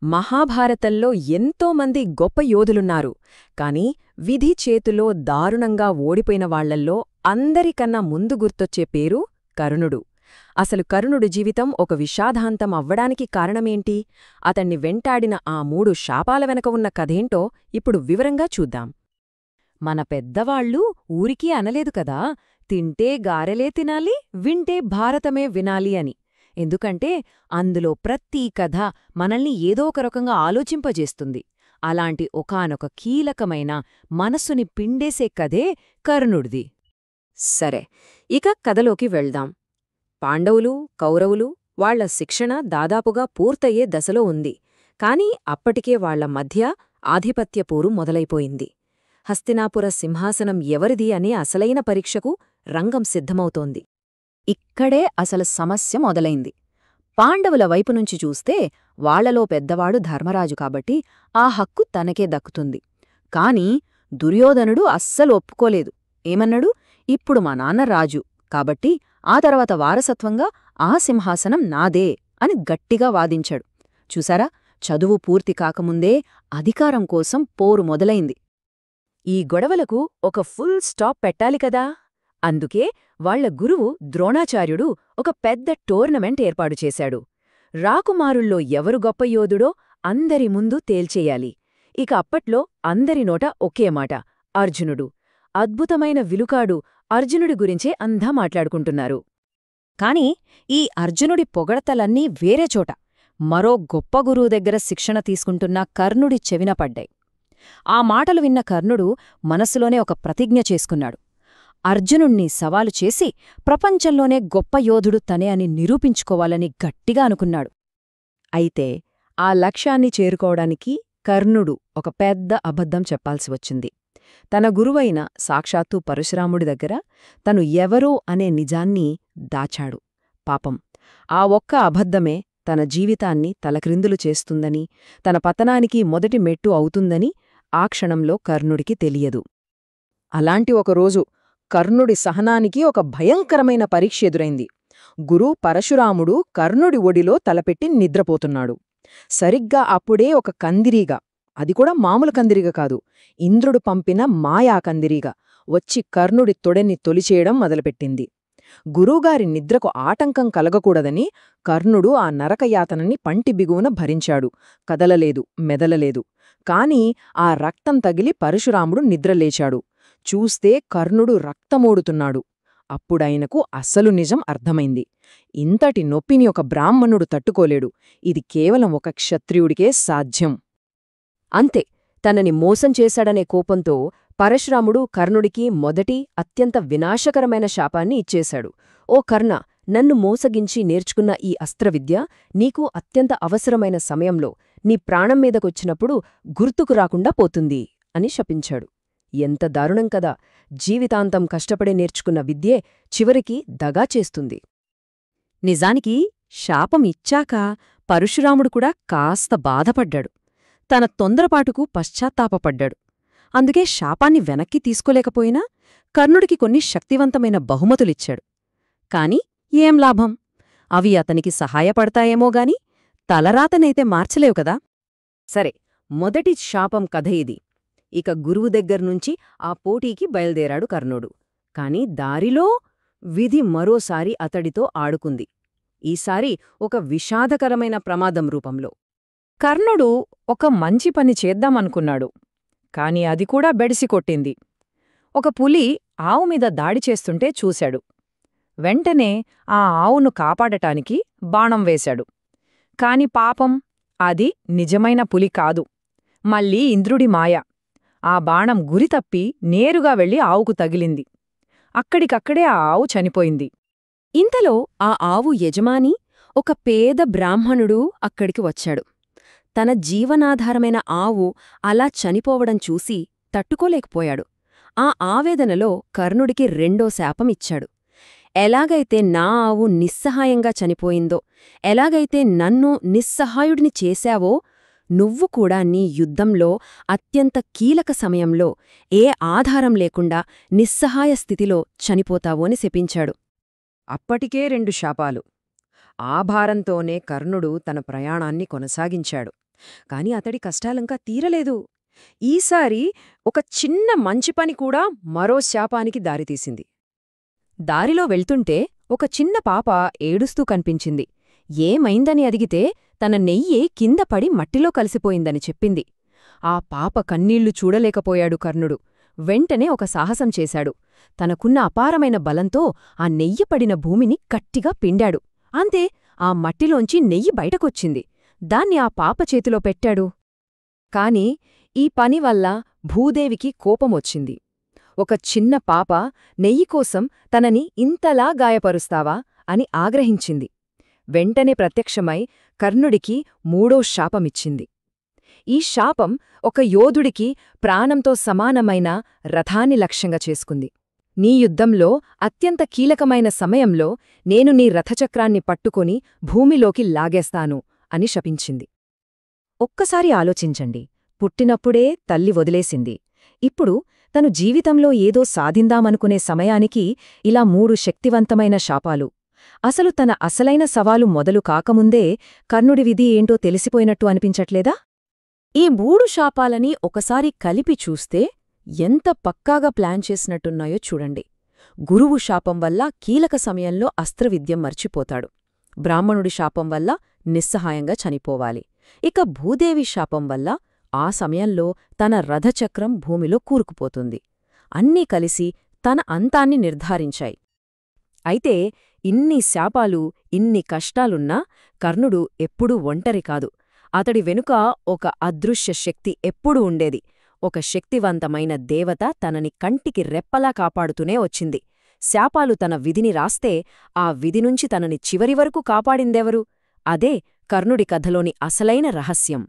మహాభారతంలో ఎంతోమంది గొప్ప యోధులున్నారు, కాని విధి చేతిలో దారుణంగా ఓడిపోయిన వాళ్లల్లో అందరికన్నా ముందు గుర్తొచ్చే పేరు కర్ణుడు. అసలు కర్ణుడి జీవితం ఒక విషాదాంతం అవ్వడానికి కారణమేంటి? అతన్ని వెంటాడిన ఆ 3 శాపాల వెనక ఉన్న కథేంటో ఇప్పుడు వివరంగా చూద్దాం. మన పెద్దవాళ్ళు ఊరికీ అనలేదు కదా, తింటే గారెలే తినాలి, వింటే భారతమే వినాలి అని. ఎందుకంటే అందులో ప్రతి కథ మనల్ని ఏదో ఒక రకంగా ఆలోచింపజేస్తుంది. అలాంటి ఒకానొక కీలకమైన మనస్సుని పిండేసే కథే కర్ణుడిది. సరే, ఇక కథలోకి వెళ్దాం. పాండవులు, కౌరవులు వాళ్ల శిక్షణ దాదాపుగా పూర్తయ్యే దశలో ఉంది. కాని అప్పటికే వాళ్ల మధ్య ఆధిపత్యపోరు మొదలైపోయింది. హస్తినాపుర సింహాసనం ఎవరిది అనే అసలైన పరీక్షకు రంగం సిద్ధమవుతోంది. ఇక్కడే అసలు సమస్య మొదలైంది. పాండవుల వైపునుంచి చూస్తే వాళ్లలో పెద్దవాడు ధర్మరాజు కాబట్టి ఆ హక్కు తనకే దక్కుతుంది. కాని దుర్యోధనుడు అస్సలు ఒప్పుకోలేదు. ఏమన్నాడు? ఇప్పుడు మా నాన్న రాజు కాబట్టి ఆ తర్వాత వారసత్వంగా ఆ సింహాసనం నాదే అని గట్టిగా వాదించాడు. చూసారా, చదువు పూర్తి కాకముందే అధికారం కోసం పోరు మొదలైంది. ఈ గొడవలకు ఒక ఫుల్ స్టాప్ పెట్టాలి కదా. అందుకే వాళ్ల గురువు ద్రోణాచార్యుడు ఒక పెద్ద టోర్నమెంట్ ఏర్పాటు చేశాడు. రాకుమారుల్లో ఎవరు గొప్ప యోధుడో అందరి ముందు తేల్చేయాలి. ఇక అప్పట్లో అందరి నోట ఒకే మాట: అర్జునుడు. అద్భుతమైన విలుకాడు అర్జునుడి గురించే అంతా మాట్లాడుకుంటున్నారు. కాని ఈ అర్జునుడి పొగడతలన్నీ వేరే చోట, మరో గొప్ప గురువు దగ్గర శిక్షణ తీసుకుంటున్న కర్ణుడి చెవిన పడ్డాయి. ఆ మాటలు విన్న కర్ణుడు మనసులోనే ఒక ప్రతిజ్ఞ చేసుకున్నాడు. అర్జునుణ్ణి సవాలు చేసి ప్రపంచంలోనే గొప్ప యోధుడు తనే అని నిరూపించుకోవాలని గట్టిగా అనుకున్నాడు. అయితే ఆ లక్ష్యాన్ని చేరుకోవడానికి కర్ణుడు ఒక పెద్ద అబద్ధం చెప్పాల్సి వచ్చింది. తన గురువైన సాక్షాత్తు పరశురాముడి దగ్గర తను ఎవరో అనే నిజాన్ని దాచాడు. పాపం, ఆ ఒక్క అబద్ధమే తన జీవితాన్ని తలక్రిందులు చేస్తుందని, తన పతనానికి మొదటి మెట్టు అవుతుందని ఆ క్షణంలో కర్ణుడికి తెలియదు. అలాంటి ఒకరోజు కర్ణుడి సహనానికి ఒక భయంకరమైన పరీక్ష ఎదురైంది. గురు పరశురాముడు కర్ణుడి ఒడిలో తలపెట్టి నిద్రపోతున్నాడు. సరిగ్గా అప్పుడే ఒక కందిరీగ, అది కూడా మామూలు కందిరీగ కాదు, ఇంద్రుడు పంపిన మాయా కందిరీగ వచ్చి కర్ణుడి తొడెని తొలిచేయడం మొదలుపెట్టింది. గురువుగారి నిద్రకు ఆటంకం కలగకూడదని కర్ణుడు ఆ నరకయాతనని పంటి బిగువున భరించాడు. కదలలేదు, మెదలలేదు. కాని ఆ రక్తం తగిలి పరశురాముడు నిద్రలేచాడు. చూస్తే కర్ణుడు రక్తమోడుతున్నాడు. అప్పుడాయనకు అసలు నిజం అర్థమైంది. ఇంతటి నొప్పిని ఒక బ్రాహ్మణుడు తట్టుకోలేడు. ఇది కేవలం ఒక క్షత్రియుడికే సాధ్యం. అంతే, తనని మోసం చేశాడనే కోపంతో పరశురాముడు కర్ణుడికి మొదటి అత్యంత వినాశకరమైన శాపాన్ని ఇచ్చేశాడు. ఓ కర్ణ, నన్ను మోసగించి నేర్చుకున్న ఈ అస్త్రవిద్య నీకు అత్యంత అవసరమైన సమయంలో నీ ప్రాణం మీదకొచ్చినప్పుడు గుర్తుకు రాకుండా పోతుంది అని శపించాడు. ఎంత దారుణం కదా! జీవితాంతం కష్టపడి నేర్చుకున్న విద్యే చివరికి దగా చేస్తుంది. నిజానికి శాపం ఇచ్చాక పరశురాముడు కూడా కాస్త బాధపడ్డాడు. తన తొందరపాటుకు పశ్చాత్తాపపడ్డాడు. అందుకే శాపాన్ని వెనక్కి తీసుకోలేకపోయినా కర్ణుడికి కొన్ని శక్తివంతమైన బహుమతులిచ్చాడు. కాని ఏం లాభం? అవి అతనికి సహాయపడతాయేమోగాని తలరాతనైతే మార్చలేవు కదా. సరే, మొదటి శాపం కథ ఇది. ఇక గురువు దగ్గర్నుంచి ఆ పోటీకి బయల్దేరాడు కర్ణుడు. కాని దారిలో విధి మరోసారి అతడితో ఆడుకుంది. ఈసారి ఒక విషాదకరమైన ప్రమాదం రూపంలో. కర్ణుడు ఒక మంచి పని చేద్దామనుకున్నాడు. కాని అది కూడా బెడిసికొట్టింది. ఒక పులి ఆవు మీద దాడి చేస్తుంటే చూశాడు. వెంటనే ఆ ఆవును కాపాడటానికి బాణం వేశాడు. కాని పాపం, అది నిజమైన పులి కాదు, మళ్ళీ ఇంద్రుడి మాయ. ఆ బాణం గురితప్పి నేరుగా వెళ్లి ఆవుకు తగిలింది. అక్కడికక్కడే ఆ ఆవు చనిపోయింది. ఇంతలో ఆ ఆవు యజమాని, ఒక పేద బ్రాహ్మణుడు అక్కడికి వచ్చాడు. తన జీవనాధారమైన ఆవు అలా చనిపోవడం చూసి తట్టుకోలేకపోయాడు. ఆ ఆవేదనలో కర్ణుడికి రెండో శాపమిచ్చాడు. ఎలాగైతే నా ఆవు నిస్సహాయంగా చనిపోయిందో, ఎలాగైతే నన్ను నిస్సహాయుడిని చేశావో, నువ్వు కూడా నీ యుద్ధంలో అత్యంత కీలక సమయంలో ఏ ఆధారం లేకుండా నిస్సహాయ స్థితిలో చనిపోతావు అని శపించాడు. అప్పటికే 2 శాపాలు. ఆ భారంతోనే కర్ణుడు తన ప్రయాణాన్ని కొనసాగించాడు. కాని అతడి కష్టాలంకా తీరలేదు. ఈసారి ఒక చిన్న మంచి పని కూడా మరో శాపానికి దారితీసింది. దారిలో వెళ్తుంటే ఒక చిన్న పాప ఏడుస్తూ కనిపించింది. ఏమైందని అడిగితే తన నెయ్యి కింద పడి మట్టిలో కలిసిపోయిందని చెప్పింది. ఆ పాప కన్నీళ్లు చూడలేకపోయాడు కర్ణుడు. వెంటనే ఒక సాహసం చేశాడు. తనకున్న అపారమైన బలంతో ఆ నెయ్యి పడిన భూమిని గట్టిగా పిండాడు. అంతే, ఆ మట్టిలోంచి నెయ్యి బయటకొచ్చింది. దాన్ని ఆ పాప చేతిలో పెట్టాడు. కాని ఈ పనివల్ల భూదేవికి కోపమొచ్చింది. ఒక చిన్న పాప నెయ్యికోసం తనని ఇంతలా గాయపరుస్తావా అని ఆగ్రహించింది. వెంటనే ప్రత్యక్షమై కర్ణుడికి మూడో శాపమిచ్చింది. ఈ శాపం ఒక యోధుడికి ప్రాణంతో సమానమైన రథాన్ని లక్ష్యంగా చేసుకుంది. నీ యుద్ధంలో అత్యంత కీలకమైన సమయంలో నేను నీ రథచక్రాన్ని పట్టుకొని భూమిలోకి లాగేస్తాను అని శపించింది. ఒక్కసారి ఆలోచించండి. పుట్టినప్పుడే తల్లి వదిలేసింది. ఇప్పుడు తను జీవితంలో ఏదో సాధిందామనుకునే సమయానికి ఇలా 3 శక్తివంతమైన శాపాలు. అసలు తన అసలైన సవాలు మొదలు కాకముందే కర్ణుడి విధి ఏంటో తెలిసిపోయినట్టు అనిపించట్లేదా? ఈ 3 శాపాలని ఒకసారి కలిపి చూస్తే ఎంత పక్కాగా ప్లాన్ చేసినట్టున్నాయో చూడండి. గురువు శాపం వల్ల కీలక సమయంలో అస్త్రవిద్యం మర్చిపోతాడు. బ్రాహ్మణుడి శాపం వల్ల నిస్సహాయంగా చనిపోవాలి. ఇక భూదేవి శాపం వల్ల ఆ సమయంలో తన రథచక్రం భూమిలో కూరుకుపోతుంది. అన్నీ కలిసి తన అంతాన్ని నిర్ధారించాయి. అయితే ఇన్ని శాపాలు, ఇన్ని కష్టాలున్నా కర్ణుడు ఎప్పుడూ ఒంటరి కాదు. అతడి వెనుక ఒక అదృశ్య శక్తి ఎప్పుడూ ఉండేది. ఒక శక్తివంతమైన దేవత తనని కంటికి రెప్పలా కాపాడుతూనే వచ్చింది. శాపాలు తన విధిని రాస్తే ఆ విధి నుంచి తనని చివరి వరకు కాపాడిందెవరు? అదే కర్ణుడి కథలోని అసలైన రహస్యం.